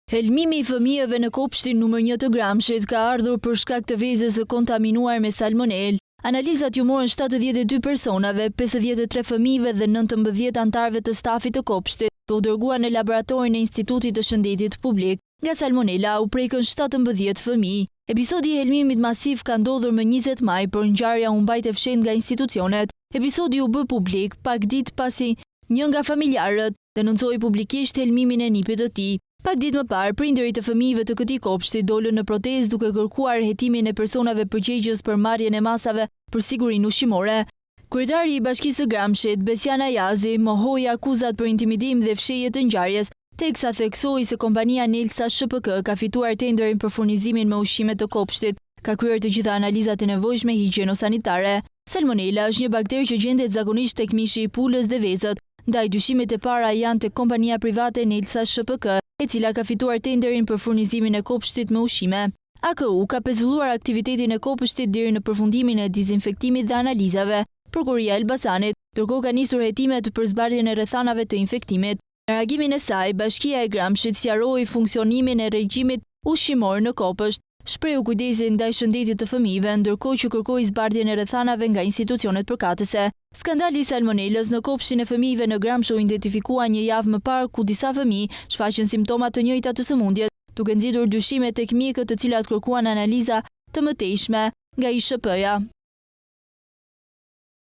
Helmimi i fëmijëve në kopshtin numër 1 të Gramshit ka ardhur për shkak të vezës së kontaminuar me salmonel. Analizat ju morën 72 personave, 53 fëmijëve dhe 19 anëtarëve të stafit të kopshtit, të u dërguar në laboratorin e Institutit të Shëndetit Publik. Nga salmonela u prekën 17 fëmijë. Episodi i helmimit masiv ka ndodhur më 20 maj, por ngjarja u mbajt e fshehtë nga institucionet. Episodi u bë publik pak ditë pasi një nga familjarët denoncoi publikisht helmimin e nipit të tij. Pak ditë më parë, prindërit të fëmijëve të këtij kopshti dolën në protestë duke kërkuar hetimin e personave përgjegjës për marrjen e masave për sigurinë ushqimore. Kryetari i Bashkisë së Gramshit, Besian Ayazi, mohoi akuzat për intimidim dhe fshehje të ngjarjes, teksa theksoi se kompania Nelsa SHPK ka fituar tenderin për furnizimin me ushqime të kopshtit, ka kryer të gjitha analizat e nevojshme higjieno-sanitare. Salmonela është një bakter që gjendet zakonisht tek mishi i pulës dhe vezët, ndaj dyshimet e para janë tek kompania private Nelsa SHPK, e cila ka fituar tenderin për furnizimin e kopshtit me ushqime. AKU ka pezulluar aktivitetin e kopshtit deri në përfundimin e dezinfektimit dhe analizave. Prokuria e Elbasanit ndërkohë ka nisur hetimet për zbardhjen e rrethanave të infektimit. Në reagimin e saj, Bashkia e Gramshit sqaroi funksionimin e regjimit ushqimor në kopsht, shprehu kujdesin ndaj shëndetit të fëmijëve, ndërkohë që kërkoi zbardhjen e rrethanave nga institucionet përkatëse. Skandali i salmonelës në kopshtin e fëmijëve në Gramsh u identifikua një javë më parë ku disa fëmijë shfaqën simptoma të njëjta të sëmundjes, duke nxitur dyshime tek mjekët të cilat kërkuan analiza të mëtejshme nga ISHP-ja.